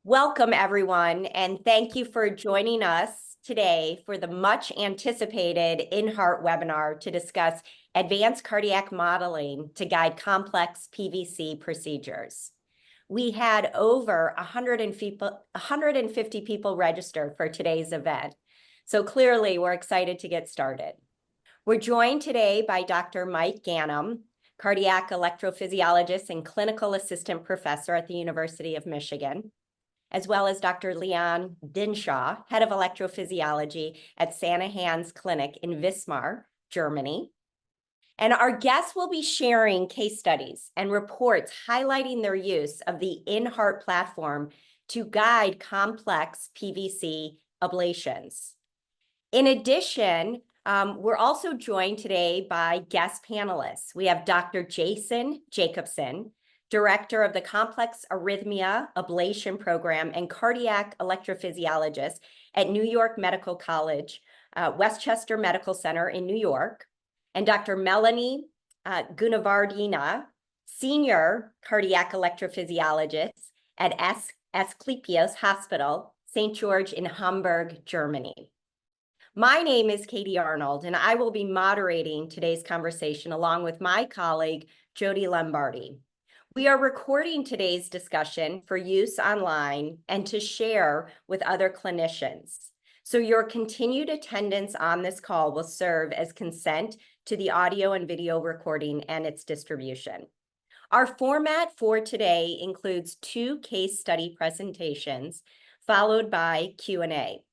Welcome, everyone, and thank you for joining us today for the much anticipated inHEART webinar to discuss advanced cardiac modeling to guide complex PVC procedures. We had over 150 people register for today's event, so clearly we're excited to get started. We're joined today by Dr. Mike Ghannam, cardiac electrophysiologist and clinical assistant professor at the University of Michigan, as well as Dr. Leon Dinshaw, head of electrophysiology at Hanse-Clinic in Wismar, Germany. And our guests will be sharing case studies and reports highlighting their use of the inHEART platform to guide complex PVC ablations. In addition, we're also joined today by guest panelists. We have Dr. Jacobson, Director of the Complex Arrhythmia Ablation Program and Cardiac Electrophysiologist at New York Medical College, Westchester Medical Center in New York, and Dr. Melanie Gunawardene, Senior Cardiac Electrophysiologist at Asklepios Hospital, St. Georg in Hamburg, Germany. My name is Katie Arnold, and I will be moderating today's conversation along with my colleague, Jody Lombardi. We are recording today's discussion for use online and to share with other clinicians. So your continued attendance on this call will serve as consent to the audio and video recording and its distribution. Our format for today includes 2 case study presentations followed by Q&A.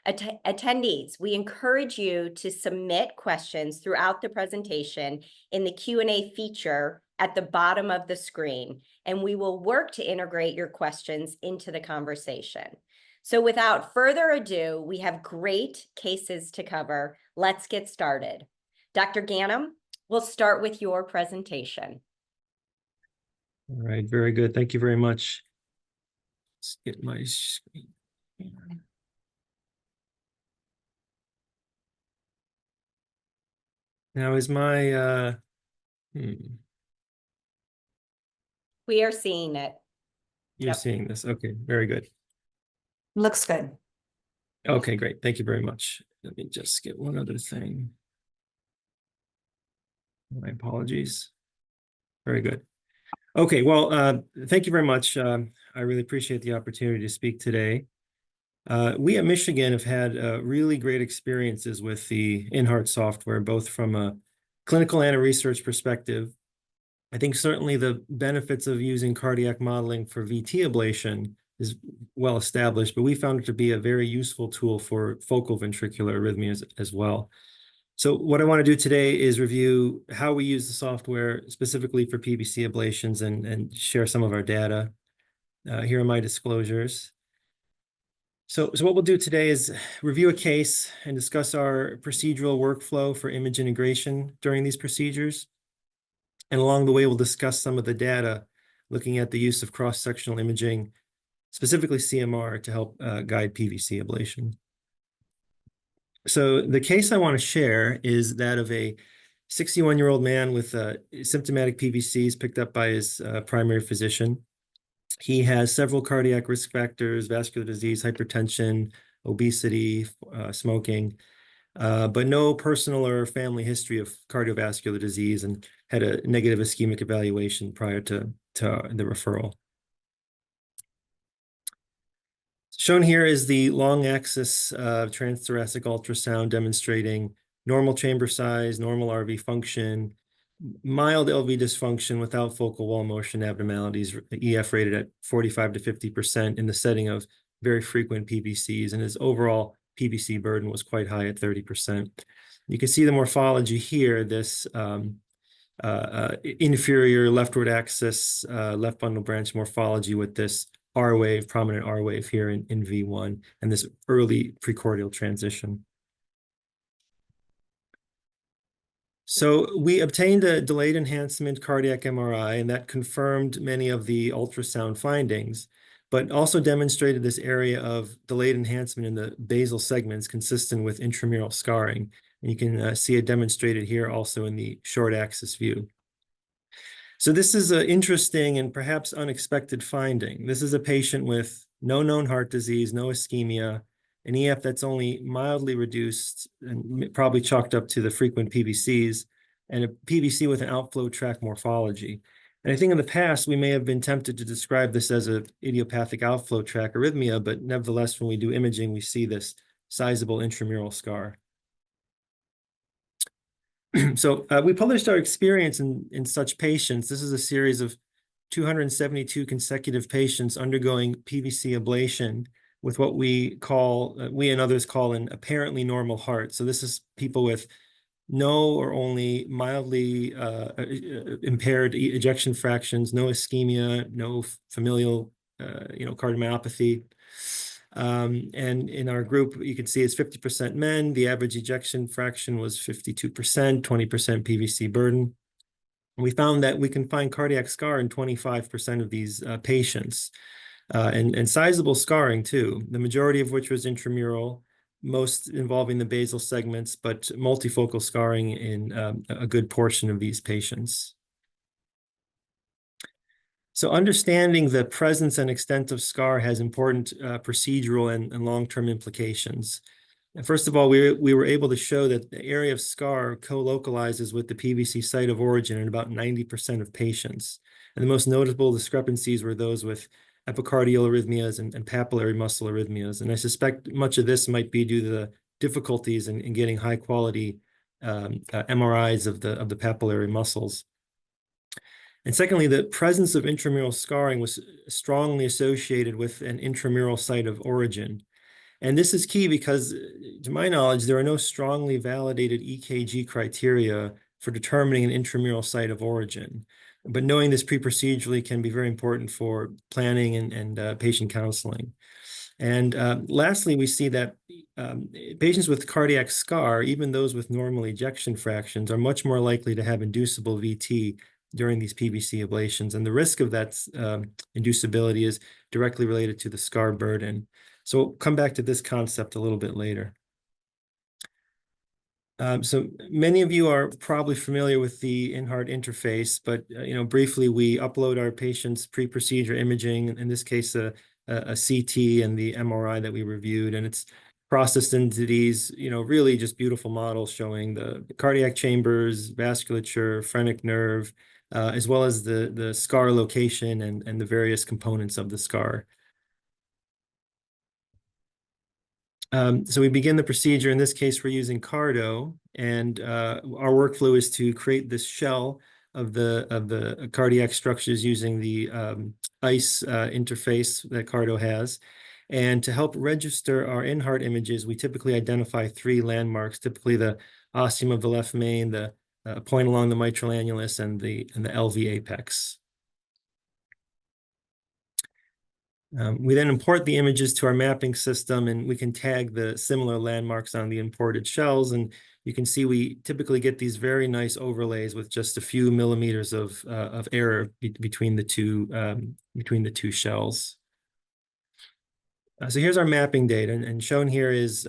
Attendees, we encourage you to submit questions throughout the presentation in the Q&A feature at the bottom of the screen, and we will work to integrate your questions into the conversation. So without further ado, we have great cases to cover. Let's get started. Dr. Ghannam, we'll start with your presentation. All right, very good. Thank you very much. Let's get my screen. Now is my, We are seeing it. You're seeing this. Okay, very good. Looks good. Okay, great. Thank you very much. Let me just get one other thing. My apologies. Very good. Okay, well, thank you very much. I really appreciate the opportunity to speak today. We at Michigan have had really great experiences with the inHEART software, both from a clinical and a research perspective. I think certainly the benefits of using cardiac modeling for VT ablation is well established, but we found it to be a very useful tool for focal ventricular arrhythmias as well. So what I want to do today is review how we use the software specifically for PVC ablations and share some of our data. Here are my disclosures. So what we'll do today is review a case and discuss our procedural workflow for image integration during these procedures. And along the way, we'll discuss some of the data, looking at the use of cross-sectional imaging, specifically CMR, to help guide PVC ablation. So the case I want to share is that of a 61-year-old man with symptomatic PVCs picked up by his primary physician. He has several cardiac risk factors: vascular disease, hypertension, obesity, smoking, but no personal or family history of cardiovascular disease, and had a negative ischemic evaluation prior to the referral. Shown here is the long axis transthoracic ultrasound demonstrating normal chamber size, normal RV function, mild LV dysfunction without focal wall motion abnormalities, EF rated at 45 to 50% in the setting of very frequent PVCs, and his overall PVC burden was quite high at 30%. You can see the morphology here, this inferior leftward axis, left bundle branch morphology with this R wave, prominent R wave here in V1, and this early precordial transition. So we obtained a delayed enhancement cardiac MRI, and that confirmed many of the ultrasound findings, but also demonstrated this area of delayed enhancement in the basal segments consistent with intramural scarring. And you can see it demonstrated here also in the short axis view. So this is an interesting and perhaps unexpected finding. This is a patient with no known heart disease, no ischemia, an EF that's only mildly reduced and probably chalked up to the frequent PVCs, and a PVC with an outflow tract morphology. And I think in the past, we may have been tempted to describe this as an idiopathic outflow tract arrhythmia, but nevertheless, when we do imaging, we see this sizable intramural scar. So we published our experience in such patients. This is a series of 272 consecutive patients undergoing PVC ablation with what we call, we and others call an apparently normal heart. So this is people with no or only mildly impaired ejection fractions, no ischemia, no familial, cardiomyopathy. And in our group, you can see it's 50% men. The average ejection fraction was 52%, 20% PVC burden. We found that we can find cardiac scar in 25% of these patients, and sizable scarring too, the majority of which was intramural, most involving the basal segments, but multifocal scarring in a good portion of these patients. So understanding the presence and extent of scar has important procedural and long-term implications. And first of all, we were able to show that the area of scar co-localizes with the PVC site of origin in about 90% of patients. And the most notable discrepancies were those with epicardial arrhythmias and papillary muscle arrhythmias. And I suspect much of this might be due to the difficulties in getting high quality MRIs of the papillary muscles. And secondly, the presence of intramural scarring was strongly associated with an intramural site of origin. And this is key because, to my knowledge, there are no strongly validated EKG criteria for determining an intramural site of origin. But knowing this pre-procedurally can be very important for planning and patient counseling. And lastly, we see that patients with cardiac scar, even those with normal ejection fractions, are much more likely to have inducible VT during these PVC ablations. And the risk of that inducibility is directly related to the scar burden. So we'll come back to this concept a little bit later. So many of you are probably familiar with the inHEART interface, but briefly, we upload our patients' pre-procedure imaging, in this case, a CT and the MRI that we reviewed, and it's processed into these, really just beautiful models showing the cardiac chambers, vasculature, phrenic nerve, as well as the scar location and the various components of the scar. So we begin the procedure. In this case, we're using Cardo, and our workflow is to create this shell of the cardiac structures using the ICE interface that Cardo has. And to help register our inHEART images, we typically identify 3 landmarks, typically the ostium of the left main, the point along the mitral annulus, and the LV apex. We then import the images to our mapping system, and we can tag the similar landmarks on the imported shells. And you can see we typically get these very nice overlays with just a few millimeters of error between the two shells. So here's our mapping data, and shown here is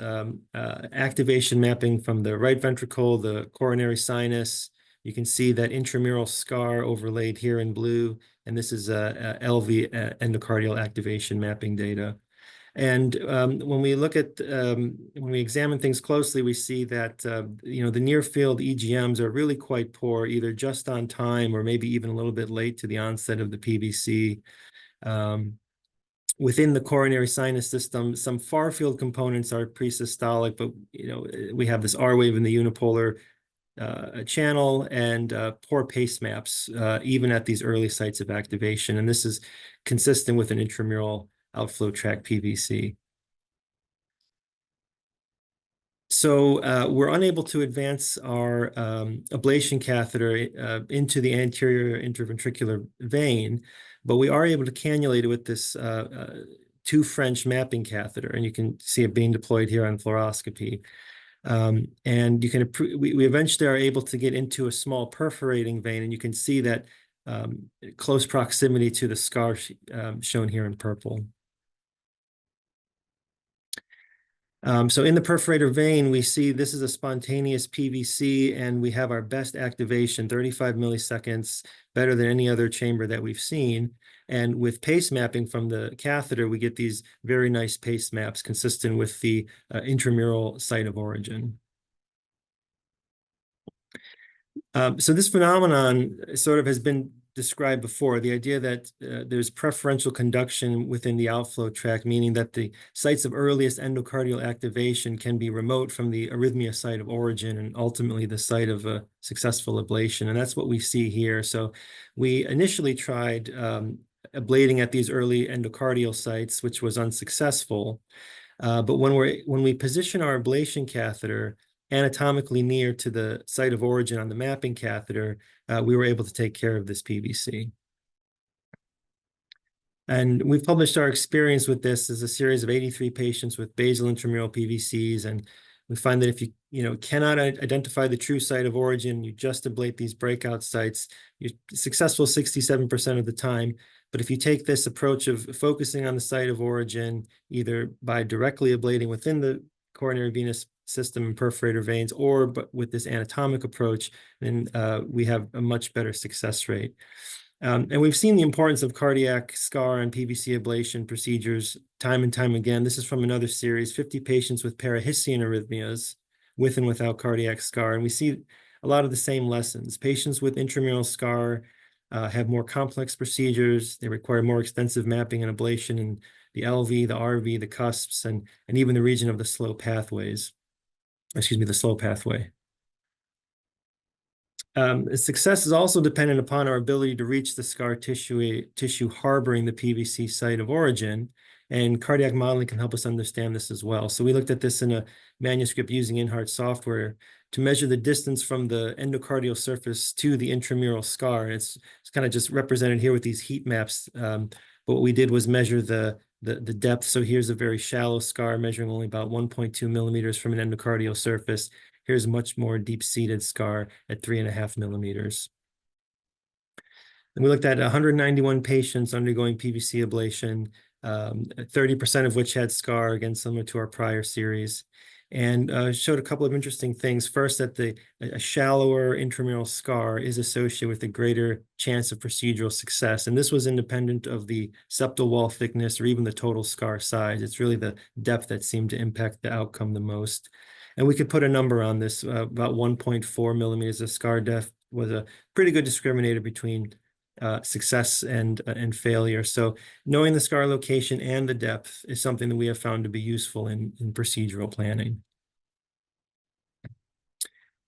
activation mapping from the right ventricle, the coronary sinus. You can see that intramural scar overlaid here in blue, and this is LV endocardial activation mapping data. And when we look at, when we examine things closely, we see that, the near field EGMs are really quite poor, either just on time or maybe even a little bit late to the onset of the PVC. Within the coronary sinus system, some far field components are presystolic, but we have this R wave in the unipolar channel and poor pace maps, even at these early sites of activation. And this is consistent with an intramural outflow tract PVC. So we're unable to advance our ablation catheter into the anterior interventricular vein, but we are able to cannulate it with this 2 French mapping catheter, and you can see it being deployed here on fluoroscopy. And you can we eventually are able to get into a small perforating vein, and you can see that close proximity to the scar shown here in purple. So in the perforator vein, we see this is a spontaneous PVC, and we have our best activation, 35 milliseconds, better than any other chamber that we've seen. And with pace mapping from the catheter, we get these very nice pace maps consistent with the intramural site of origin. So this phenomenon sort of has been described before, the idea that there's preferential conduction within the outflow tract, meaning that the sites of earliest endocardial activation can be remote from the arrhythmia site of origin and ultimately the site of a successful ablation. And that's what we see here. So we initially tried ablating at these early endocardial sites, which was unsuccessful. But when we position our ablation catheter anatomically near to the site of origin on the mapping catheter, we were able to take care of this PVC. And we've published our experience with this as a series of 83 patients with basal intramural PVCs. And we find that if you cannot identify the true site of origin, you just ablate these breakout sites, you're successful 67% of the time. But if you take this approach of focusing on the site of origin, either by directly ablating within the coronary venous system and perforator veins, or but with this anatomic approach, then we have a much better success rate. And we've seen the importance of cardiac scar and PVC ablation procedures time and time again. This is from another series, 50 patients with parahiscine arrhythmias with and without cardiac scar. And we see a lot of the same lessons. Patients with intramural scar have more complex procedures. They require more extensive mapping and ablation in the LV, the RV, the cusps, and even the region of the slow pathways. Excuse me, the slow pathway. Success is also dependent upon our ability to reach the scar tissue harboring the PVC site of origin, and cardiac modeling can help us understand this as well. So we looked at this in a manuscript using inHEART software to measure the distance from the endocardial surface to the intramural scar. And it's kind of just represented here with these heat maps. But what we did was measure the depth. So here's a very shallow scar measuring only about 1.2 millimeters from an endocardial surface. Here's a much more deep-seated scar at 3.5 millimeters. And we looked at 191 patients undergoing PVC ablation, 30% of which had scar, again, similar to our prior series, and showed a couple of interesting things. First, that a shallower intramural scar is associated with a greater chance of procedural success. And this was independent of the septal wall thickness or even the total scar size. It's really the depth that seemed to impact the outcome the most. And we could put a number on this, about 1.4 millimeters of scar depth was a pretty good discriminator between success and failure. So knowing the scar location and the depth is something that we have found to be useful in procedural planning.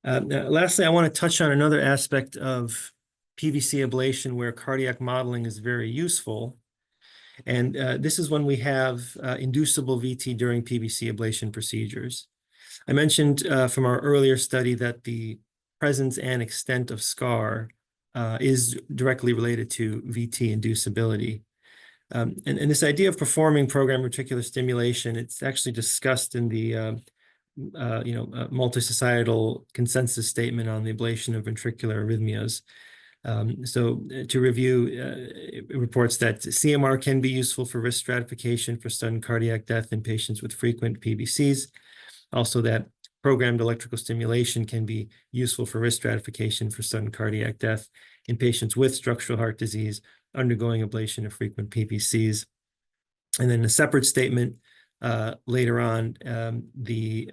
Lastly, I want to touch on another aspect of PVC ablation where cardiac modeling is very useful. And this is when we have inducible VT during PVC ablation procedures. I mentioned from our earlier study that the presence and extent of scar is directly related to VT inducibility. And this idea of performing programmed reticular stimulation, it's actually discussed in the multi-societal consensus statement on the ablation of ventricular arrhythmias. So to review, it reports that CMR can be useful for risk stratification for sudden cardiac death in patients with frequent PVCs. Also, that programmed electrical stimulation can be useful for risk stratification for sudden cardiac death in patients with structural heart disease undergoing ablation of frequent PVCs. And then a separate statement later on, the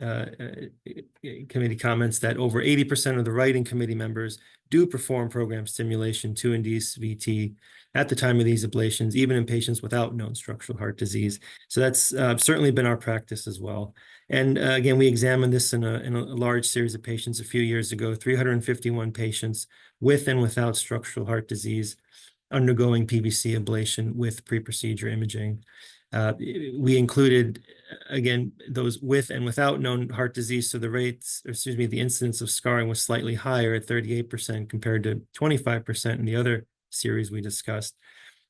committee comments that over 80% of the writing committee members do perform program stimulation to induce VT at the time of these ablations, even in patients without known structural heart disease. So that's certainly been our practice as well. And again, we examined this in a large series of patients a few years ago, 351 patients with and without structural heart disease undergoing PVC ablation with pre-procedure imaging. We included, again, those with and without known heart disease. So the the incidence of scarring was slightly higher at 38% compared to 25% in the other series we discussed.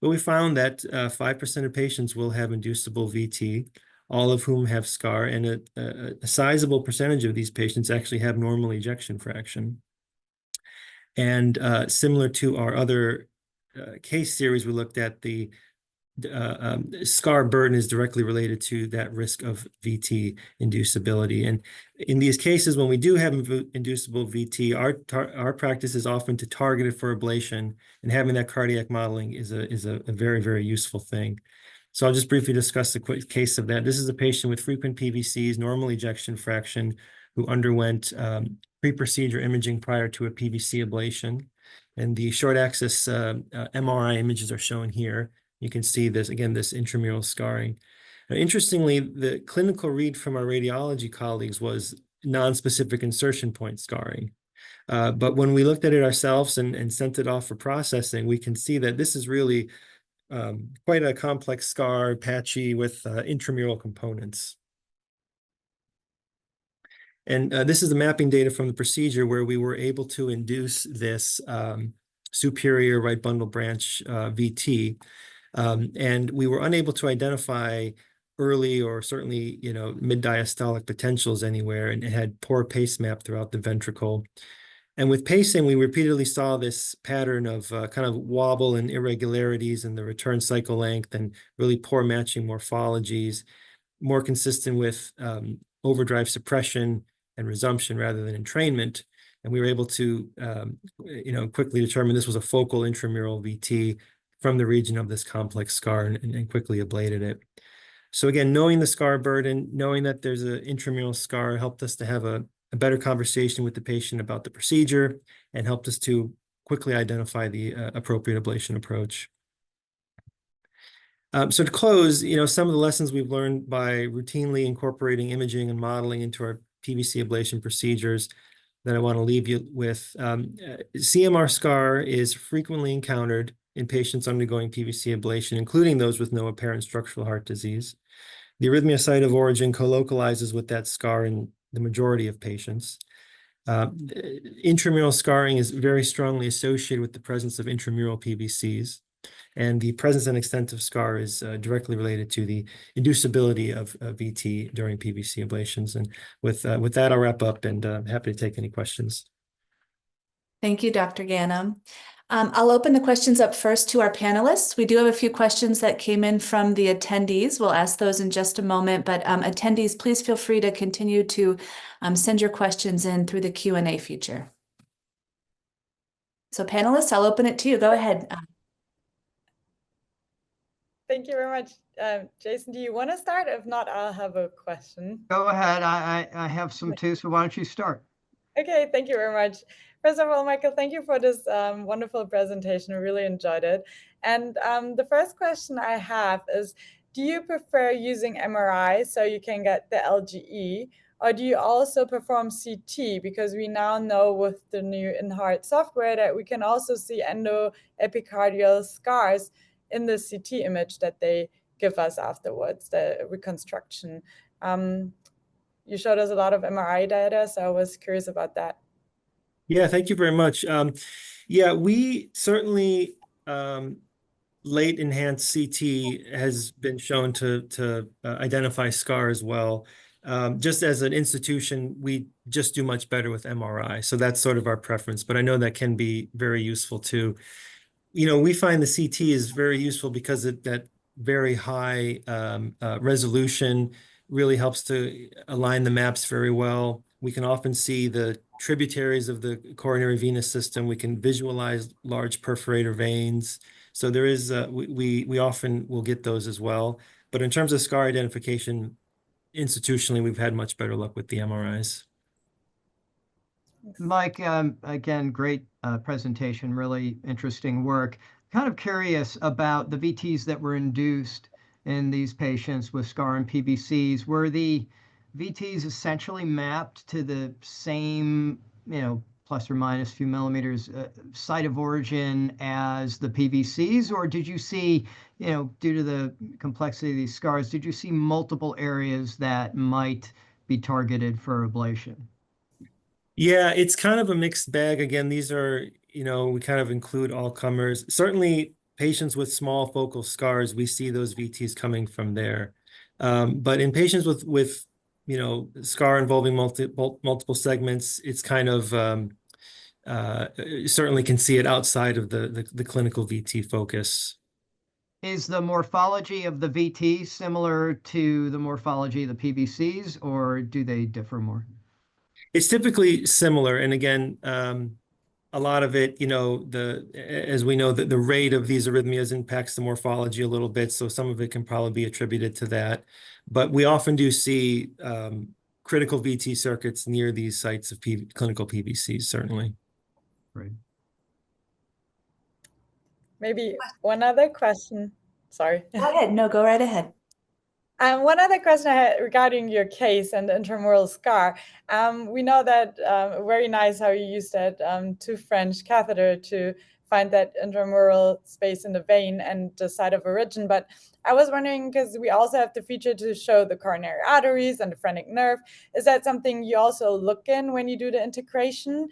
But we found that 5% of patients will have inducible VT, all of whom have scar, and a sizable percentage of these patients actually have normal ejection fraction. And similar to our other case series, we looked at the scar burden is directly related to that risk of VT inducibility. And in these cases, when we do have inducible VT, our practice is often to target it for ablation, and having that cardiac modeling is a very, very useful thing. So I'll just briefly discuss the quick case of that. This is a patient with frequent PVCs, normal ejection fraction, who underwent pre-procedure imaging prior to a PVC ablation. And the short axis MRI images are shown here. You can see this, again, this intramural scarring. Now, interestingly, the clinical read from our radiology colleagues was non-specific insertion point scarring. But when we looked at it ourselves and sent it off for processing, we can see that this is really quite a complex scar, patchy with intramural components. And this is the mapping data from the procedure where we were able to induce this superior right bundle branch VT. And we were unable to identify early or certainly, mid-diastolic potentials anywhere, and it had poor pace map throughout the ventricle. And with pacing, we repeatedly saw this pattern of kind of wobble and irregularities in the return cycle length and really poor matching morphologies, more consistent with overdrive suppression and resumption rather than entrainment. And we were able to, quickly determine this was a focal intramural VT from the region of this complex scar and quickly ablated it. So again, knowing the scar burden, knowing that there's an intramural scar helped us to have a better conversation with the patient about the procedure and helped us to quickly identify the appropriate ablation approach. So to close, some of the lessons we've learned by routinely incorporating imaging and modeling into our PVC ablation procedures that I want to leave you with. CMR scar is frequently encountered in patients undergoing PVC ablation, including those with no apparent structural heart disease. The arrhythmia site of origin co-localizes with that scar in the majority of patients. Intramural scarring is very strongly associated with the presence of intramural PVCs. And the presence and extent of scar is directly related to the inducibility of VT during PVC ablations. And with that, I'll wrap up and happy to take any questions. Thank you, Dr. Ghannam. I'll open the questions up first to our panelists. We do have a few questions that came in from the attendees. We'll ask those in just a moment, but attendees, please feel free to continue to send your questions in through the Q&A feature. So panelists, I'll open it to you. Go ahead. Thank you very much. Jason, do you want to start? If not, I'll have a question. Go ahead. I have some too, so why don't you start? Okay, thank you very much. First of all, Michael, thank you for this wonderful presentation. I really enjoyed it. And the first question I have is, do you prefer using MRI so you can get the LGE, or do you also perform CT? Because we now know with the new inHEART software that we can also see endoepicardial scars in the CT image that they give us afterwards, the reconstruction. You showed us a lot of MRI data, so I was curious about that. Yeah, thank you very much. Yeah, we certainly, late enhanced CT has been shown to identify scar as well. Just as an institution, we just do much better with MRI. So that's sort of our preference, but I know that can be very useful too. We find the CT is very useful because that very high resolution really helps to align the maps very well. We can often see the tributaries of the coronary venous system. We can visualize large perforator veins. So there is, we often will get those as well. But in terms of scar identification, institutionally, we've had much better luck with the MRIs. Mike, again, great presentation, really interesting work. Kind of curious about the VTs that were induced in these patients with scar and PVCs. Were the VTs essentially mapped to the same, plus or minus a few millimeters site of origin as the PVCs? Or did you see, due to the complexity of these scars, did you see multiple areas that might be targeted for ablation? Yeah, it's kind of a mixed bag. Again, these are, we kind of include all comers. Certainly patients with small focal scars, we see those VTs coming from there. But in patients with scar involving multiple segments, it's kind of, certainly can see it outside of the clinical VT focus. Is the morphology of the VT similar to the morphology of the PVCs, or do they differ more? It's typically similar. And again, a lot of it, as we know, the rate of these arrhythmias impacts the morphology a little bit. So some of it can probably be attributed to that. But we often do see critical VT circuits near these sites of clinical PVCs, certainly. Right. Maybe one other question. Sorry. Go ahead. No, go right ahead. One other question I had regarding your case and the intramural scar. We know that very nice how you used that two French catheter to find that intramural space in the vein and the site of origin. But I was wondering, because we also have the feature to show the coronary arteries and the phrenic nerve. Is that something you also look in when you do the integration?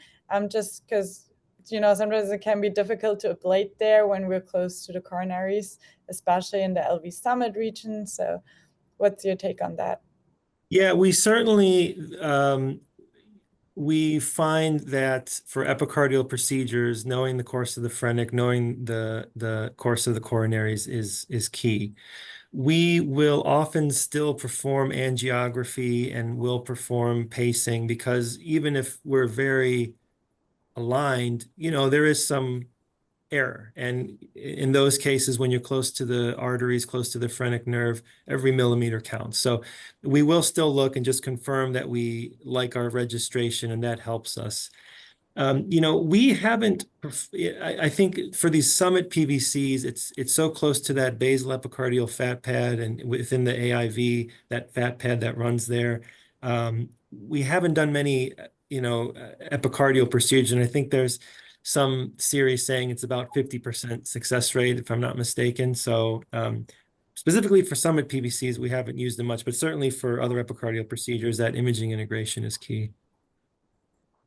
Just because sometimes it can be difficult to ablate there when we're close to the coronaries, especially in the LV summit region. So what's your take on that? Yeah, we certainly we find that for epicardial procedures, knowing the course of the phrenic, knowing the course of the coronaries is key. We will often still perform angiography and will perform pacing, because even if we're very aligned, there is some error. And in those cases, when you're close to the arteries, close to the phrenic nerve, every millimeter counts. So we will still look and just confirm that we like our registration, and that helps us. We haven't, I think for these summit PVCs, it's so close to that basal epicardial fat pad and within the AIV, that fat pad that runs there. We haven't done many, epicardial procedures. And I think there's some series saying it's about 50% success rate, if I'm not mistaken. So specifically for summit PVCs, we haven't used them much, but certainly for other epicardial procedures, that imaging integration is key.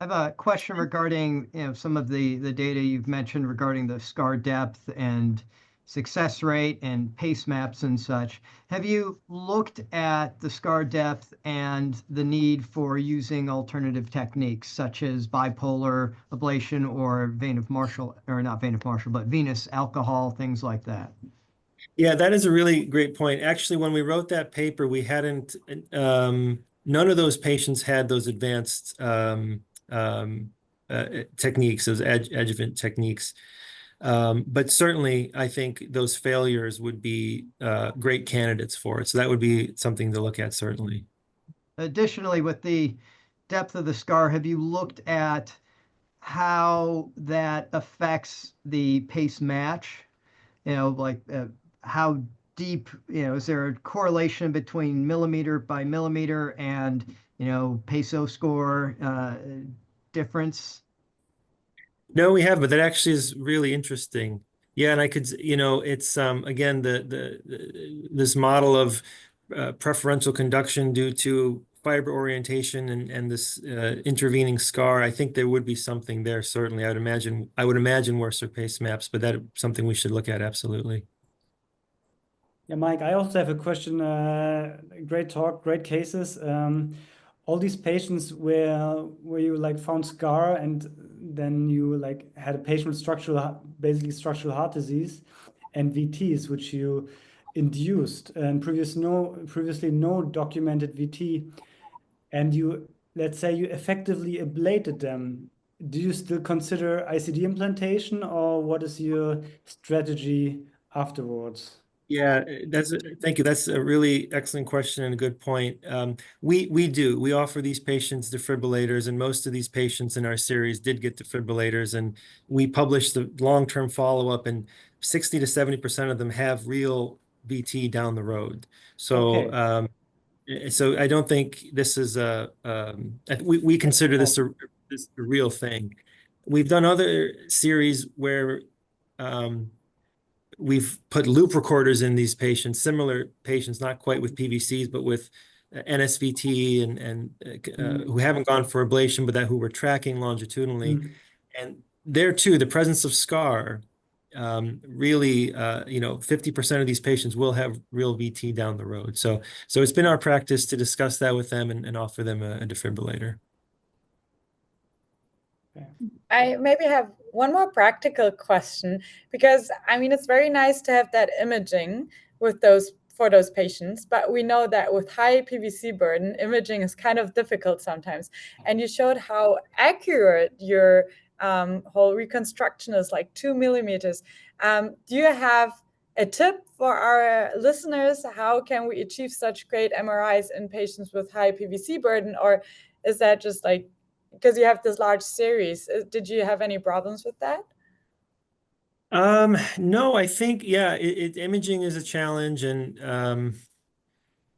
I have a question regarding some of the data you've mentioned regarding the scar depth and success rate and pace maps and such. Have you looked at the scar depth and the need for using alternative techniques such as bipolar ablation or vein of Marshall, or not vein of Marshall, but venous alcohol, things like that? Yeah, that is a really great point. Actually, when we wrote that paper, we hadn't, none of those patients had those advanced techniques, those adjuvant techniques. But certainly, I think those failures would be great candidates for it. So that would be something to look at, certainly. Additionally, with the depth of the scar, have you looked at how that affects the pace match? Like how deep, is there a correlation between millimeter by millimeter and, peso score difference? No, we have, but that actually is really interesting. Yeah, and I could, it's again this model of preferential conduction due to fiber orientation and this intervening scar. I think there would be something there, certainly. I would imagine worse pace maps, but that's something we should look at, absolutely. Yeah, Mike, I also have a question. Great talk, great cases. All these patients where you found scar and then you had a patient with basically structural heart disease and VTs, which you induced, and previously no documented VT, and let's say you effectively ablated them. Do you still consider ICD implantation, or what is your strategy afterwards? Yeah, thank you. That's a really excellent question and a good point. We offer these patients defibrillators, and most of these patients in our series did get defibrillators, and we published the long-term follow-up, and 60 to 70% of them have real VT down the road. So, Okay. so I don't think this is we consider this a real thing. We've done other series where we've put loop recorders in these patients, similar patients, not quite with PVCs, but with NSVT and who haven't gone for ablation, but who we're tracking longitudinally. And there too, the presence of scar, really, 50% of these patients will have real VT down the road. So it's been our practice to discuss that with them and offer them a defibrillator. I maybe have one more practical question, because I mean, it's very nice to have that imaging with for those patients, but we know that with high PVC burden, imaging is kind of difficult sometimes. And you showed how accurate your whole reconstruction is, like 2 millimeters. Do you have a tip for our listeners? How can we achieve such great MRIs in patients with high PVC burden? Or is that just like, because you have this large series, did you have any problems with that? No, I think, yeah, imaging is a challenge, and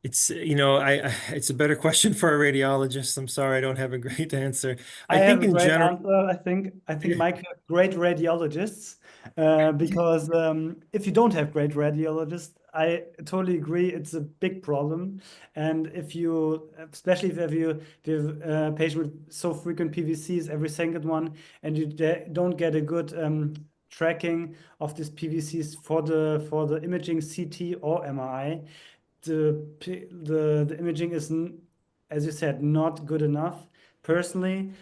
it's, it's a better question for a radiologist. I'm sorry, I don't have a great answer. I I have think a in great general, answer. I think Mike have great radiologists, because if you don't have great radiologists, I totally agree, it's a big problem. And if you, especially if you have a patient with so frequent PVCs, every second one, and you don't get a good tracking of these PVCs for the imaging CT or MRI, the imaging is, as you said, not good enough. Personally,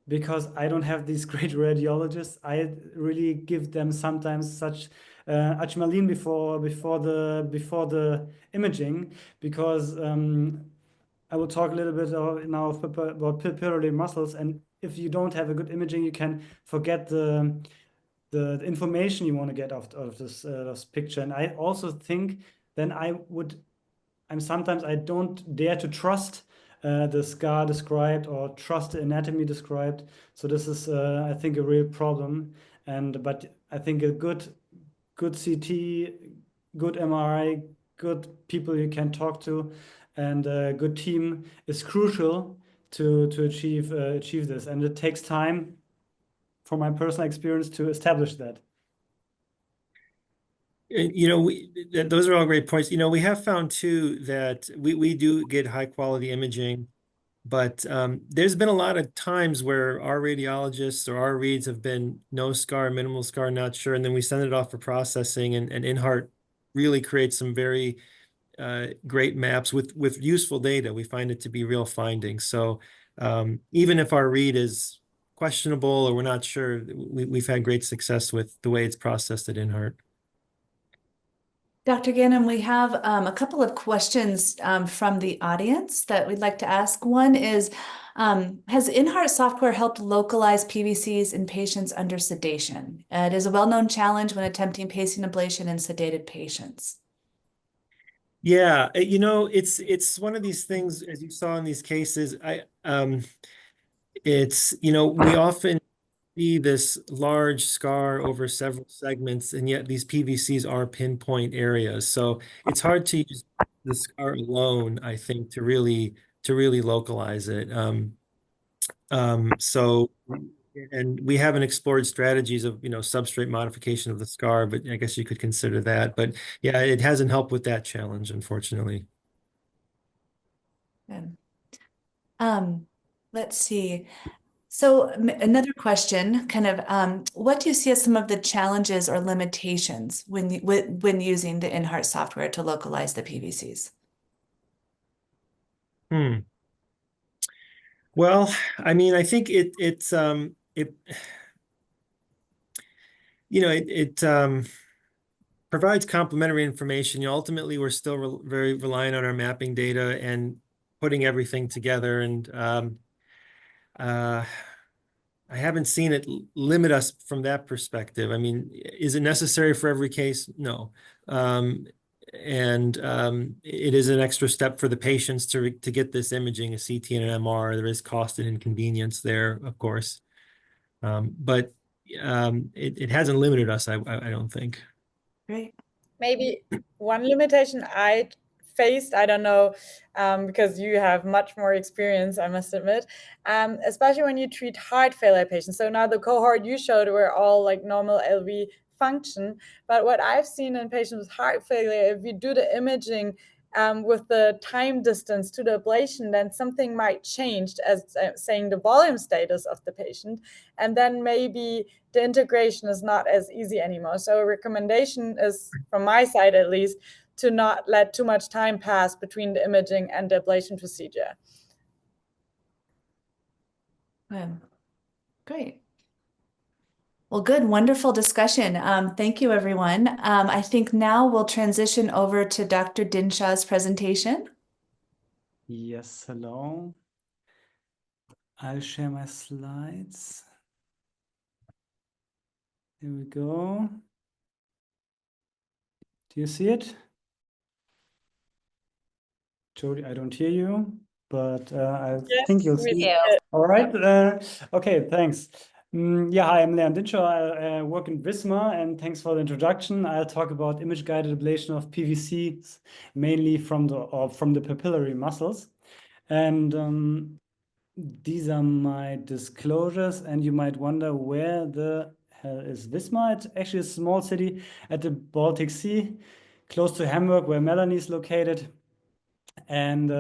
because I don't have these great radiologists, I really give them sometimes such achmalin before the imaging, because I will talk a little bit now about pupillary muscles, and if you don't have a good imaging, you can forget the information you want to get out of this picture. And I also think then sometimes I don't dare to trust the scar described or trust the anatomy described. So this is, I think, a real problem. But I think a good CT, good MRI, good people you can talk to, and a good team is crucial to achieve this. And it takes time, from my personal experience, to establish that. those are all great points. We have found too that we do get high quality imaging, but there's been a lot of times where our radiologists or our reads have been no scar, minimal scar, not sure, and then we send it off for processing, and inHEART really creates some very great maps with useful data. We find it to be real findings. So even if our read is questionable or we're not sure, we've had great success with the way it's processed at inHEART. Dr. Ghannam, we have a couple of questions from the audience that we'd like to ask. One is, has inHEART software helped localize PVCs in patients under sedation? It is a well-known challenge when attempting pacing ablation in sedated patients. Yeah, it's one of these things, as you saw in these cases, we often see this large scar over several segments, and yet these PVCs are pinpoint areas. So it's hard to use the scar alone, I think, to really localize it. And we haven't explored strategies of, substrate modification of the scar, but I guess you could consider that. But yeah, it hasn't helped with that challenge, unfortunately. Good. Let's see. So another question, kind of, what do you see as some of the challenges or limitations when using the inHEART software to localize the PVCs? Well, I mean, I think it provides complementary information. Ultimately, we're still very reliant on our mapping data and putting everything together. And I haven't seen it limit us from that perspective. I mean, is it necessary for every case? No. It is an extra step for the patients to get this imaging, a CT and an MR. There is cost and inconvenience there, of course. But it hasn't limited us, I don't think. Great. Maybe one limitation I faced, I don't know, because you have much more experience, I must admit, especially when you treat heart failure patients. So now the cohort you showed were all like normal LV function. But what I've seen in patients with heart failure, if you do the imaging with the time distance to the ablation, then something might change as saying the volume status of the patient. And then maybe the integration is not as easy anymore. So a recommendation is, from my side at least, to not let too much time pass between the imaging and the ablation procedure. Good. Great. Well, good, wonderful discussion. Thank you, everyone. I think now we'll transition over to Dr. Dinshaw's presentation. Yes, hello. I'll share my slides. Here we go. Do you see it? Jody, I don't hear you, but I Yes, think you'll we see. see it. All right. Okay, thanks. Yeah, hi, I'm Leon Dinshaw. I work in Wismar, and thanks for the introduction. I'll talk about image-guided ablation of PVCs, mainly from the papillary muscles. And these are my disclosures, and you might wonder where the hell is Wismar? It's actually a small city at the Baltic Sea, close to Hamburg, where Melanie is located. And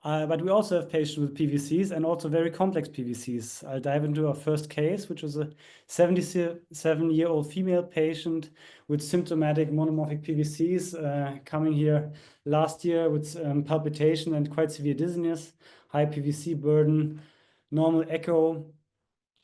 but we also have patients with PVCs and also very complex PVCs. I'll dive into our first case, which was a 77-year-old female patient with symptomatic monomorphic PVCs coming here last year with palpitation and quite severe dizziness, high PVC burden, normal echo,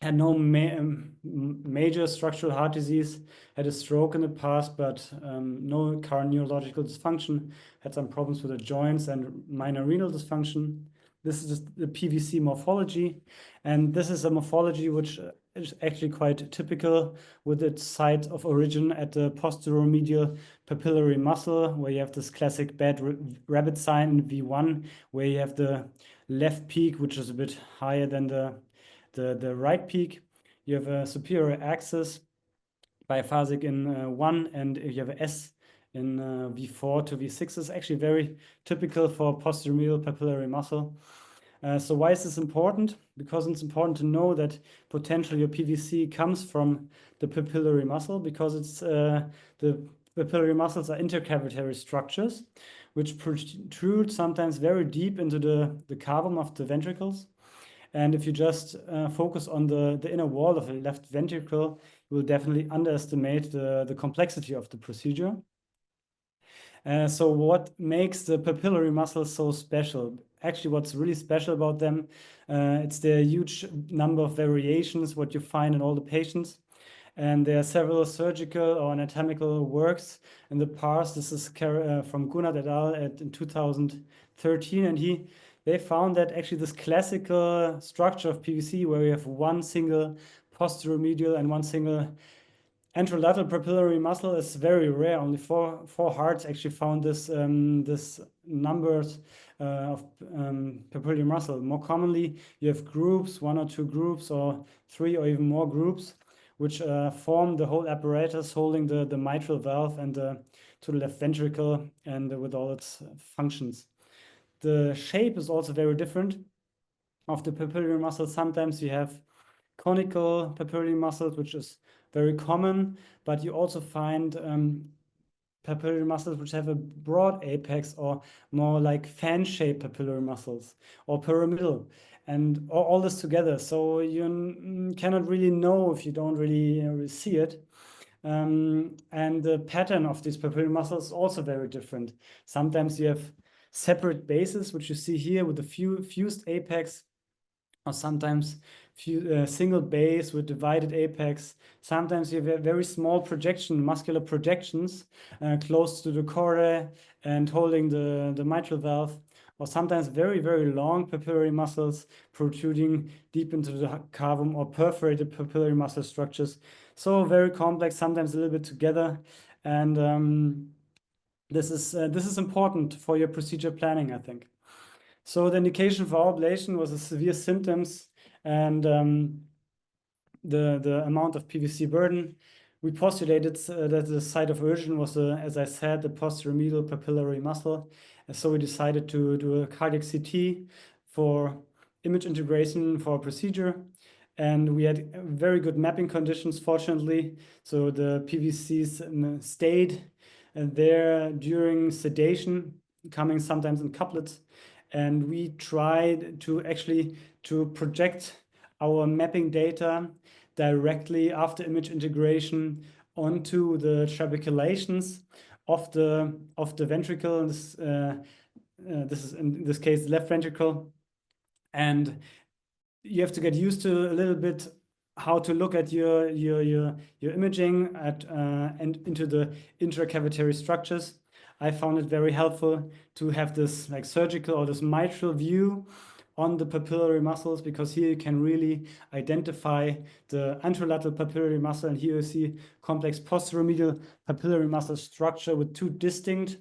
had no major structural heart disease, had a stroke in the past, but no current neurological dysfunction, had some problems with the joints and minor renal dysfunction. This is just the PVC morphology, and this is a morphology which is actually quite typical with its site of origin at the posteromedial papillary muscle, where you have this classic bad rabbit sign in V1, where you have the left peak, which is a bit higher than the right peak. You have a superior axis biphasic in 1, and you have a S in V4 to V6. Is actually very typical for posteromedial papillary muscle. So why is this important? Because it's important to know that potentially your PVC comes from the papillary muscle, because it's the papillary muscles are intercavitary structures which protrude sometimes very deep into the cavum of the ventricles. And if you just focus on the inner wall of the left ventricle, you will definitely underestimate the complexity of the procedure. So what makes the papillary muscles so special? Actually, what's really special about them, it's the huge number of variations, what you find in all the patients. And there are several surgical or anatomical works in the past. This is from Gunawardene et al. In 2013, and they found that actually this classical structure of PVC, where you have one single posteromedial and one single anterolateral papillary muscle, is very rare. Only four hearts actually found this numbers of papillary muscle. More commonly, you have groups, 1 or 2 groups, or 3 or even more groups, which form the whole apparatus holding the mitral valve and to the left ventricle, and with all its functions. The shape is also very different of the papillary muscle. Sometimes you have conical papillary muscles, which is very common, but you also find papillary muscles which have a broad apex, or more like fan-shaped papillary muscles, or pyramidal, and all this together. So you cannot really know if you don't really see it. And the pattern of these papillary muscles is also very different. Sometimes you have separate bases, which you see here with the fused apex, or sometimes single base with divided apex. Sometimes you have very small muscular projections close to the chordae and holding the mitral valve, or sometimes very, very long papillary muscles protruding deep into the cavum, or perforated papillary muscle structures. So very complex, sometimes a little bit together. And this is important for your procedure planning, I think. So the indication for our ablation was the severe symptoms and the amount of PVC burden. We postulated that the site of origin was, as I said, the posteromedial papillary muscle. And so we decided to do a cardiac CT for image integration for a procedure. And we had very good mapping conditions, fortunately. So the PVCs stayed there during sedation, coming sometimes in couplets. And we tried to project our mapping data directly after image integration onto the trabeculations of the ventricle. This is in this case the left ventricle, and you have to get used to a little bit how to look at your imaging and into the intracavitary structures. I found it very helpful to have this like surgical or this mitral view on the papillary muscles, because here you can really identify the anterolateral papillary muscle, and here you see complex posteromedial papillary muscle structure with two distinct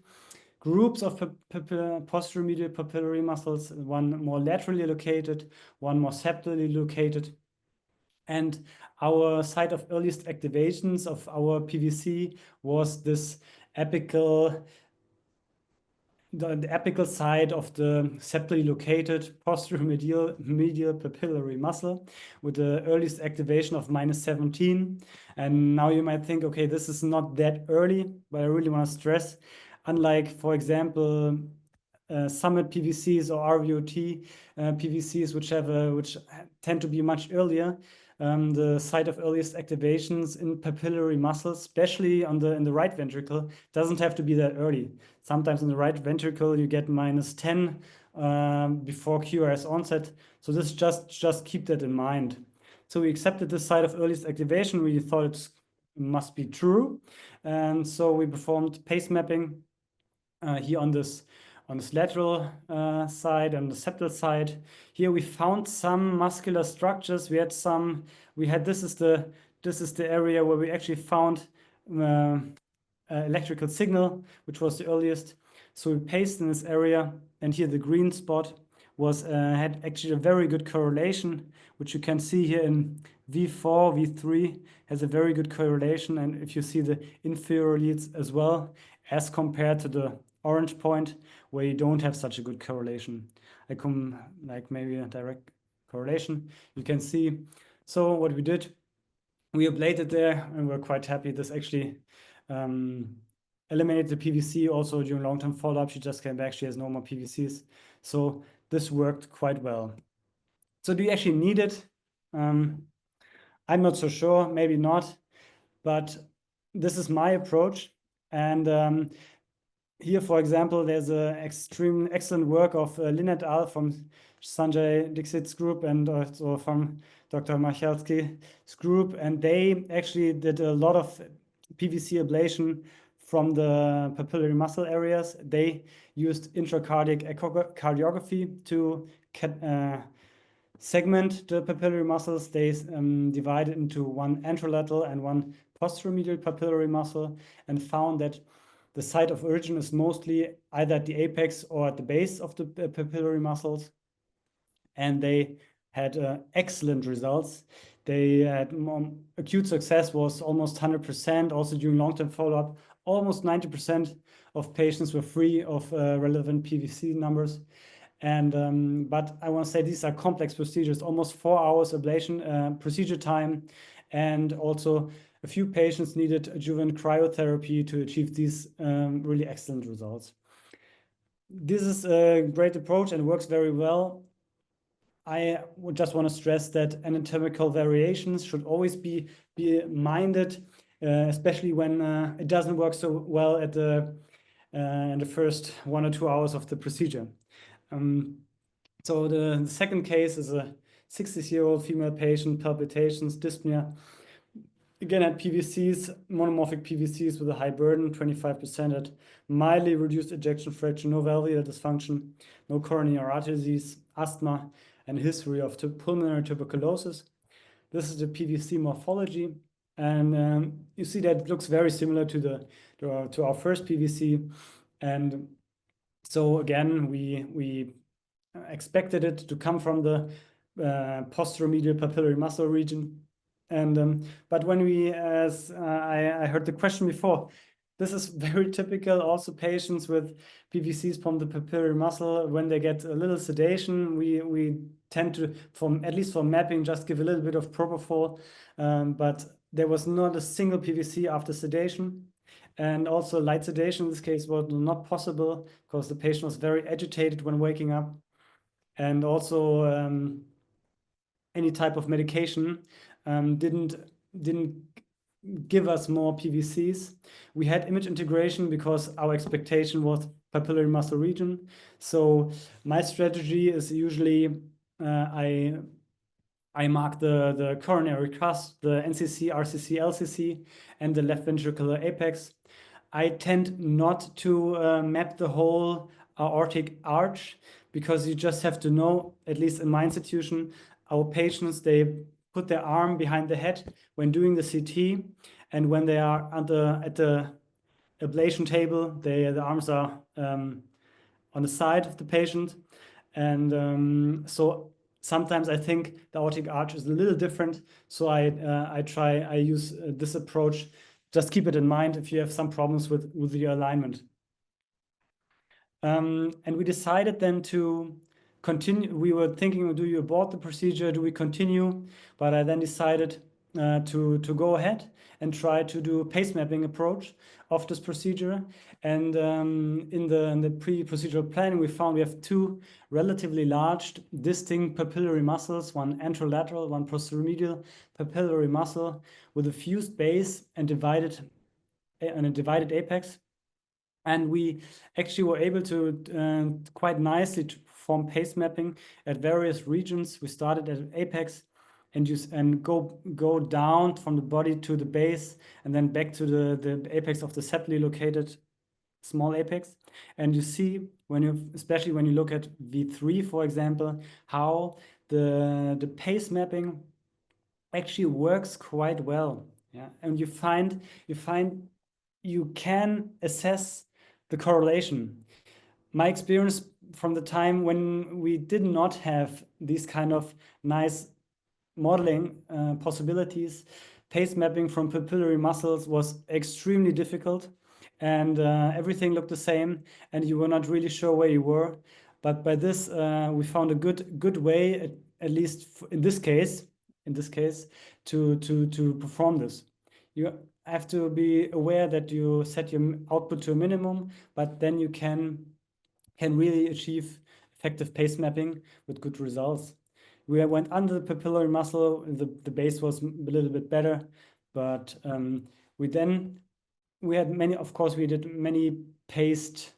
groups of posteromedial papillary muscles, one more laterally located, one more septally located. And our site of earliest activations of our PVC was this apical, the apical side of the septally located posteromedial medial papillary muscle with the earliest activation of -17. And now you might think, okay, this is not that early, but I really want to stress, unlike, for example, Summit PVCs or RVOT PVCs, which tend to be much earlier. The site of earliest activations in papillary muscles, especially in the right ventricle, doesn't have to be that early. Sometimes in the right ventricle you get -10 before QRS onset. So this just keep that in mind. So we accepted this site of earliest activation. We thought it must be true, and so we performed pace mapping here on this lateral side and the septal side. Here we found some muscular structures. This is the area where we actually found electrical signal, which was the earliest. So we paced in this area, and here the green spot had actually a very good correlation, which you can see here in V4, V3 has a very good correlation. And if you see the inferior leads as well, as compared to the orange point where you don't have such a good correlation. Like maybe a direct correlation, you can see. So what we did, we ablated there, and we're quite happy. This actually eliminated the PVC also during long-term follow-up. She just came back, she has no more PVCs. So this worked quite well. So do you actually need it? I'm not so sure, maybe not, but this is my approach. And here, for example, there's an excellent work of Lin et al. From Sanjay Dixit's group and also from Dr. Machalski's group. And they actually did a lot of PVC ablation from the papillary muscle areas. They used intracardiac echocardiography to segment the papillary muscles. They divided into one anterolateral and one posteromedial papillary muscle, and found that the site of origin is mostly either at the apex or at the base of the papillary muscles. And they had excellent results. They had acute success was almost 100%. Also during long-term follow-up, almost 90% of patients were free of relevant PVC numbers. And but I want to say these are complex procedures, almost 4 hours ablation procedure time, and also a few patients needed adjuvant cryotherapy to achieve these really excellent results. This is a great approach and works very well. I would just want to stress that anatomical variations should always be minded, especially when it doesn't work so well in the first 1 or 2 hours of the procedure. So the second case is a 60-year-old female patient, palpitations, dyspnea. Again, had PVCs, monomorphic PVCs with a high burden, 25%, at mildly reduced ejection fraction, no valvular dysfunction, no coronary artery disease, asthma, and history of pulmonary tuberculosis. This is the PVC morphology, and you see that it looks very similar to our first PVC. And so again, we expected it to come from the posteromedial papillary muscle region. And but when as I heard the question before, this is very typical. Also, patients with PVCs from the papillary muscle, when they get a little sedation, we tend to, at least for mapping, just give a little bit of propofol. But there was not a single PVC after sedation. And also light sedation in this case was not possible because the patient was very agitated when waking up. And also any type of medication didn't give us more PVCs. We had image integration because our expectation was papillary muscle region. So my strategy is usually I I mark the coronary crust, the NCC, RCC, LCC, and the left ventricular apex. I tend not to map the whole aortic arch, because you just have to know, at least in my institution, our patients, they put their arm behind the head when doing the CT, and when they are at the ablation table, the arms are on the side of the patient. And so sometimes I think the aortic arch is a little different. So I use this approach. Just keep it in mind if you have some problems with your alignment. And we decided then to continue. We were thinking, do you abort the procedure? Do we continue? But I then decided to go ahead and try to do a pace mapping approach of this procedure. And in the pre-procedural planning, we found we have two relatively large distinct papillary muscles, one anterolateral, one posteromedial papillary muscle with a fused base and a divided apex. And we actually were able to quite nicely to perform pace mapping at various regions. We started at apex and go down from the body to the base, and then back to the apex of the sepally located small apex. And you see, especially when you look at V3, for example, how the pace mapping actually works quite well. Yeah, and you find you can assess the correlation. My experience from the time when we did not have these kind of nice modeling possibilities, pace mapping from papillary muscles was extremely difficult, and everything looked the same, and you were not really sure where you were. But by this, we found a good way, at least in this case, to perform this. You have to be aware that you set your output to a minimum, but then you can really achieve effective pace mapping with good results. We went under the papillary muscle. The base was a little bit better, but we did many paced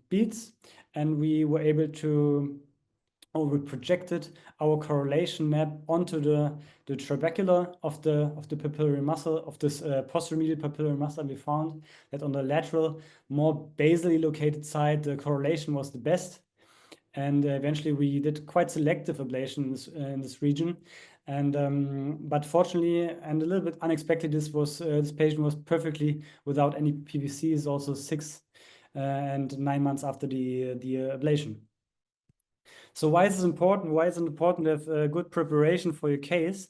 beats, and we were able to, we projected our correlation map onto the trabecular of the papillary muscle, of this posteromedial papillary muscle. We found that on the lateral, more basally located side, the correlation was the best. And eventually we did quite selective ablation in this region. And but fortunately, and a little bit unexpected, this patient was perfectly without any PVCs, also 6 and 9 months after the ablation. So why is this important? Why is it important to have a good preparation for your case?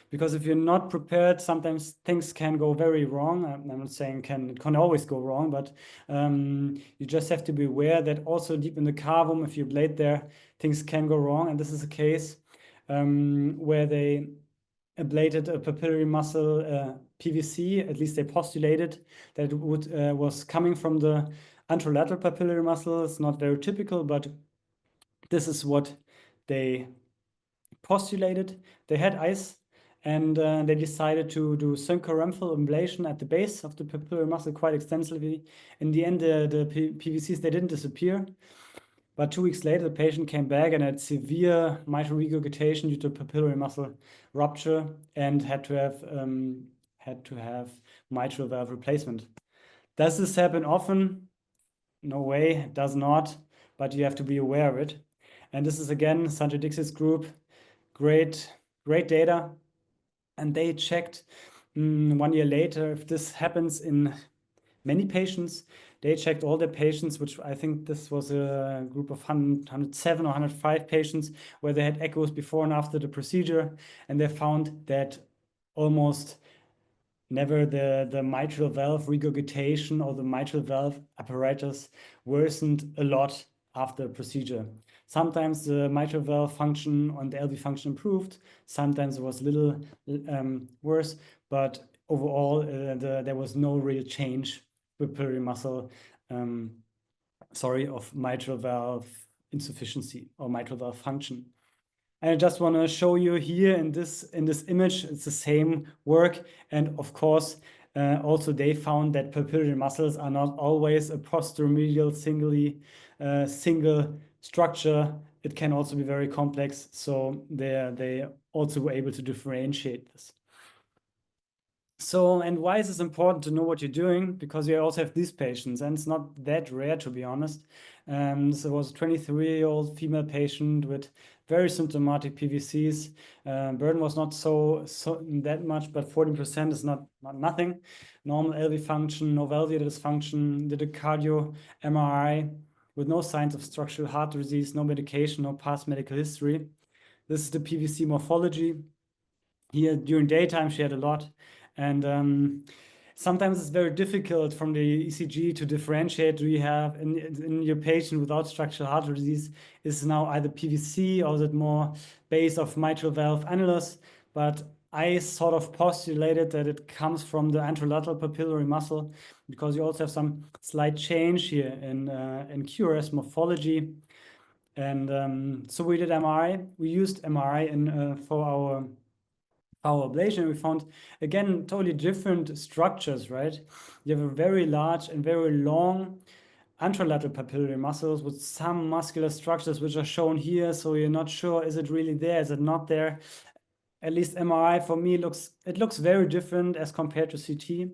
Because if you're not prepared, sometimes things can go very wrong. I'm not saying it can always go wrong, but you just have to be aware that also deep in the cavum, if you ablate there, things can go wrong. And this is a case where they ablated a papillary muscle PVC. At least they postulated that it was coming from the anterolateral papillary muscle. It's not very typical, but this is what they postulated. They had ice, and they decided to do synchoremphyl ablation at the base of the papillary muscle quite extensively. In the end, the PVCs, they didn't disappear. But 2 weeks later, the patient came back and had severe mitral regurgitation due to papillary muscle rupture and had to have mitral valve replacement. Does this happen often? No way, it does not, but you have to be aware of it. And this is again Sanjay Dixit's group, great data. And they checked 1 year later if this happens in many patients. They checked all their patients, which I think this was a group of 107 or 105 patients, where they had echoes before and after the procedure. And they found that almost never the mitral valve regurgitation or the mitral valve apparatus worsened a lot after the procedure. Sometimes the mitral valve function and the LV function improved. Sometimes it was a little worse, but overall there was no real change with papillary muscle, of mitral valve insufficiency or mitral valve function. And I just want to show you here in this image, it's the same work. And of course, also they found that papillary muscles are not always a posteromedial single structure it can also be very complex. So they also were able to differentiate this. So, and why is it important to know what you're doing? Because you also have these patients, and it's not that rare, to be honest. So it was a 23-year-old female patient with very symptomatic PVCs. Burden was not so that much, but 14% is not nothing. Normal LV function, no valvular dysfunction, did a cardio MRI with no signs of structural heart disease, no medication, no past medical history. This is the PVC morphology. Here during daytime, she had a lot. And sometimes it's very difficult from the ECG to differentiate. Do you have in your patient without structural heart disease is now either PVC or is it more base of mitral valve annulus? But I sort of postulated that it comes from the anterolateral papillary muscle, because you also have some slight change here in QRS morphology. And so we did MRI. We used MRI for our ablation. We found, again, totally different structures, right? You have a very large and very long anterolateral papillary muscles with some muscular structures which are shown here. So you're not sure, is it really there? Is it not there? At least MRI for me looks very different as compared to CT.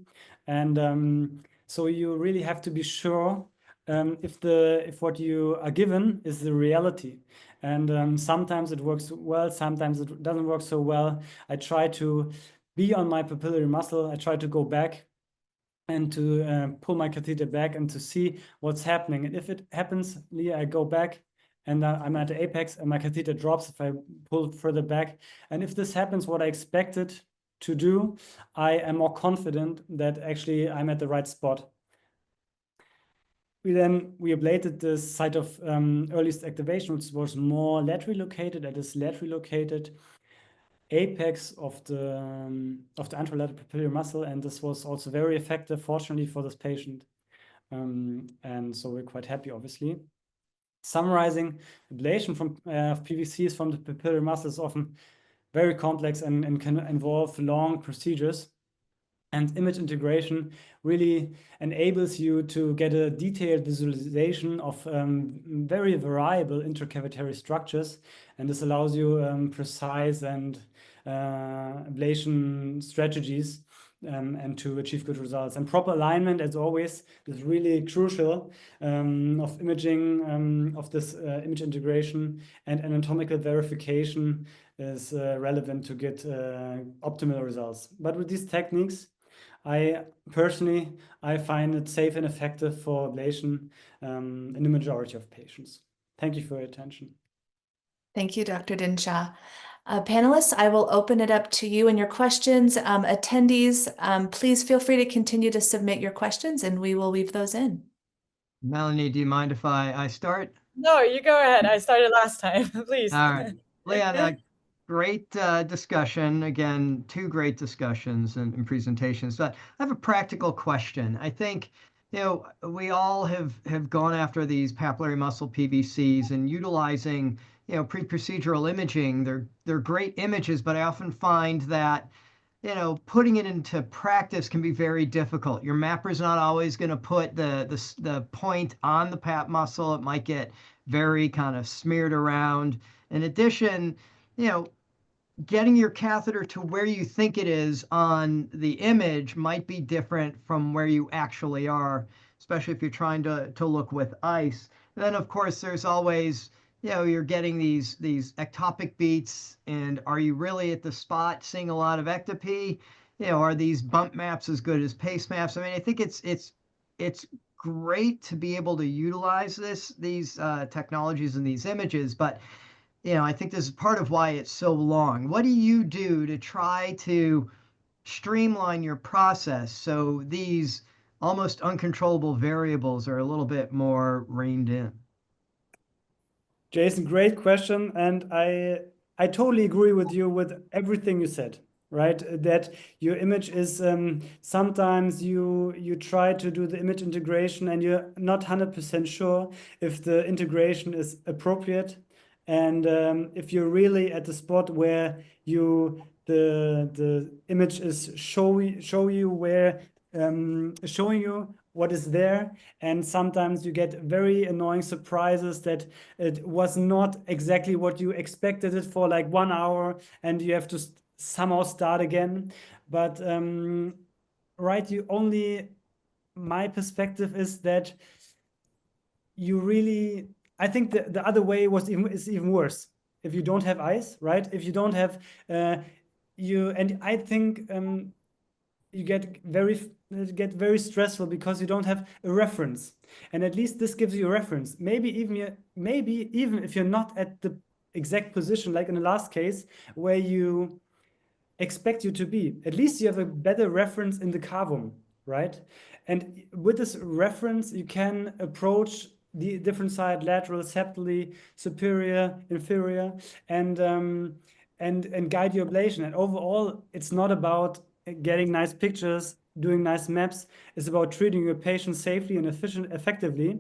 And so you really have to be sure if what you are given is the reality. And sometimes it works well, sometimes it doesn't work so well. I try to be on my papillary muscle. I try to go back and to pull my catheter back and to see what's happening. And if it happens, I go back and I'm at the apex and my catheter drops if I pull further back. And if this happens, what I expected to do, I am more confident that actually I'm at the right spot. We ablated the site of earliest activation, which was more laterally located. That is laterally located apex of the anterolateral papillary muscle, and this was also very effective, fortunately, for this patient. And so we're quite happy, obviously. Summarizing, ablation from PVCs from the papillary muscle is often very complex and can involve long procedures. And image integration really enables you to get a detailed visualization of very variable intercavitary structures. And this allows you precise and ablation strategies and to achieve good results. And proper alignment, as always, is really crucial of imaging, of this image integration, and anatomical verification is relevant to get optimal results. But with these techniques, I find it safe and effective for ablation in the majority of patients. Thank you for your attention. Thank you, Dr. Dinshaw. Panelists, I will open it up to you and your questions. Attendees, please feel free to continue to submit your questions and we will weave those in. Melanie, do you mind if I start? No, you go ahead. I started last time, please. All right. Leon, great discussion. Again, two great discussions and presentations. But I have a practical question. I think, we all have gone after these papillary muscle PVCs and utilizing, pre-procedural imaging. They're great images, but I often find that, putting it into practice can be very difficult. Your mapper's not always going to put the point on the pap muscle. It might get very kind of smeared around. In addition, getting your catheter to where you think it is on the image might be different from where you actually are, especially if you're trying to look with ice. And then, of course, there's always, you're getting these ectopic beats, and are you really at the spot seeing a lot of ectopy? Are these bump maps as good as pace maps? I mean, I think it's great to be able to utilize these technologies and these images, but I think this is part of why it's so long. What do you do to try to streamline your process so these almost uncontrollable variables are a little bit more reined in? Jason, great question. And I totally agree with you with everything you said, right? That your image is sometimes you try to do the image integration and you're not 100% sure if the integration is appropriate. And if you're really at the spot where the image is show you where showing you what is there. And sometimes you get very annoying surprises that it was not exactly what you expected it for like 1 hour, and you have to somehow start again. But right, my perspective is that you really, I think the other way is even worse. If you don't have ice, right? If you don't have and I think you get very stressful because you don't have a reference, and at least this gives you a reference. Maybe even if you're not at the exact position, like in the last case where you expect you to be, at least you have a better reference in the cavum, right? And with this reference, you can approach the different side, lateral, septally, superior, inferior, and guide your ablation. And overall, it's not about getting nice pictures, doing nice maps. It's about treating your patient safely and effectively.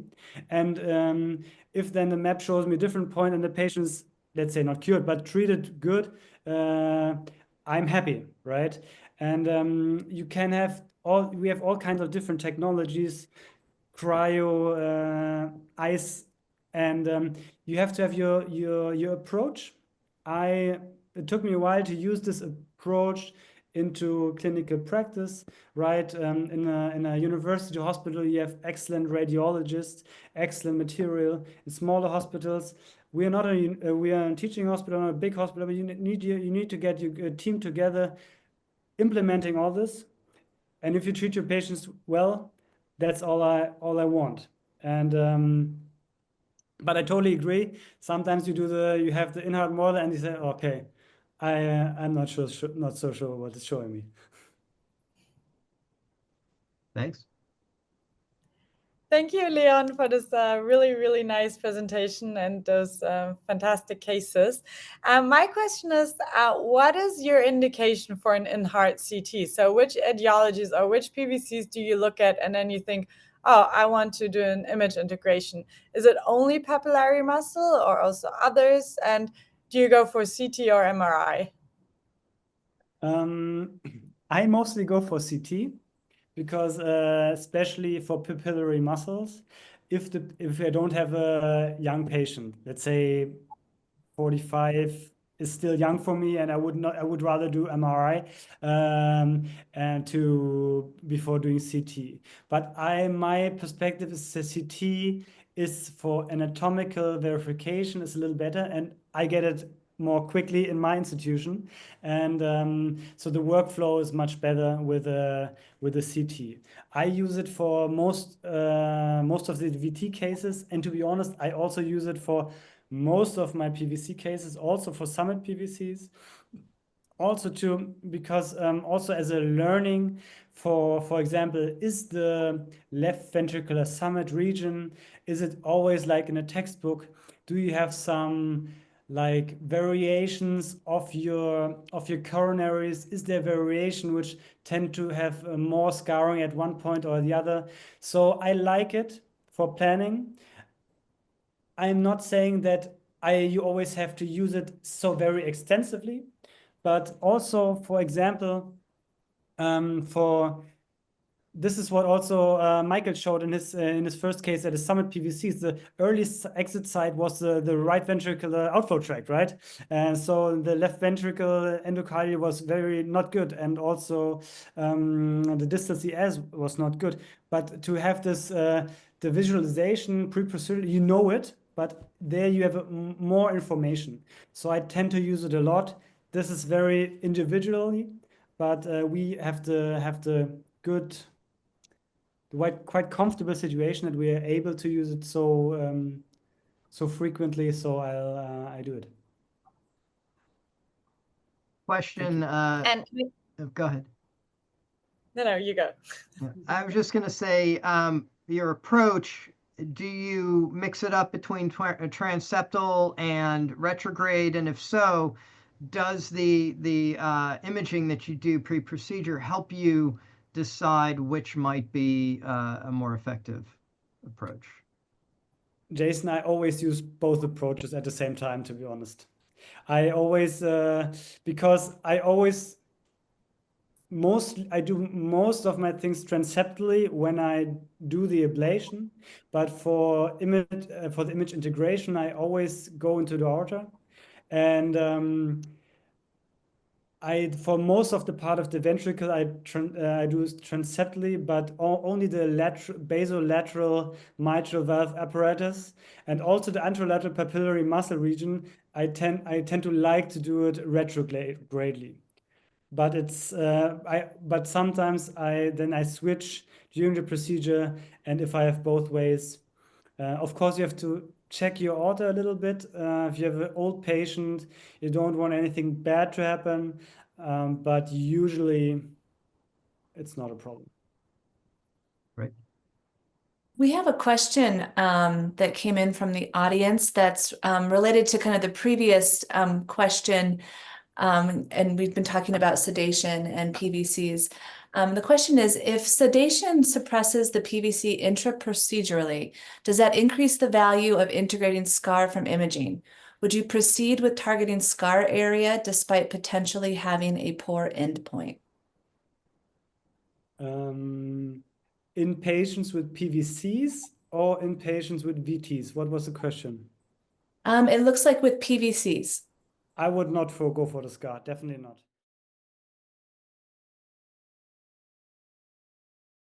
And if then the map shows me a different point and the patient's, let's say, not cured, but treated good, I'm happy, right? And we have all kinds of different technologies, cryo, ice, and you have to have your approach. It took me a while to use this approach into clinical practice, right? In a university hospital, you have excellent radiologists, excellent material. In smaller hospitals, we are a teaching hospital, not a big hospital, but you need to get your team together, implementing all this. And if you treat your patients well, that's all I want. And but I totally agree. Sometimes you have the inHEART model, and you say, okay, I'm not so sure what it's showing me. Thanks. Thank you, Leon, for this really, really nice presentation and those fantastic cases. My question is, what is your indication for an inHEART CT? So which etiologies or which PVCs do you look at and then you think, oh, I want to do an image integration? Is it only papillary muscle or also others? And do you go for CT or MRI? I mostly go for CT. Because especially for papillary muscles, if I don't have a young patient, let's say 45 is still young for me, and I would rather do MRI before doing CT. But my perspective is the CT is for anatomical verification is a little better, and I get it more quickly in my institution, and so the workflow is much better with a CT. I use it for most of the VT cases, and to be honest, I also use it for most of my PVC cases, also for summit PVCs, because also as a learning for example, is the left ventricular summit region, is it always like in a textbook? Do you have some like variations of your coronaries? Is there variation which tend to have more scarring at one point or the other? So I like it for planning. I'm not saying that you always have to use it so very extensively, but also, for example, this is what also Michael showed in his first case at a summit PVCs. The early exit site was the right ventricular outflow tract, right? And so the left ventricle endocardial was very not good, and also the distal CS was not good. But to have this the visualization pre-procedure, you know it, but there you have more information. So I tend to use it a lot. This is very individually, but we have the good, quite comfortable situation that we are able to use it so frequently. So I do it. Question. And Go ahead. No, you go. I was just going to say, your approach, do you mix it up between transeptal and retrograde? And if so, does the imaging that you do pre-procedure help you decide which might be a more effective approach? Jason, I always use both approaches at the same time, to be honest. I always, because I always I do most of my things transeptally when I do the ablation, but for the image integration, I always go into the aorta. And for most of the part of the ventricle, I do transeptally, but only the basolateral mitral valve apparatus, and also the anterolateral papillary muscle region. I tend to like to do it retrogradely, but but sometimes I switch during the procedure, and if I have both ways, of course you have to check your aorta a little bit. If you have an old patient, you don't want anything bad to happen, but usually it's not a problem. Right. We have a question that came in from the audience that's related to kind of the previous question. And we've been talking about sedation and PVCs. The question is, if sedation suppresses the PVC intraprocedurally, does that increase the value of integrating scar from imaging? Would you proceed with targeting scar area despite potentially having a poor endpoint? In patients with PVCs or in patients with VTs? What was the question? It looks like with PVCs. I would not go for the scar, definitely not.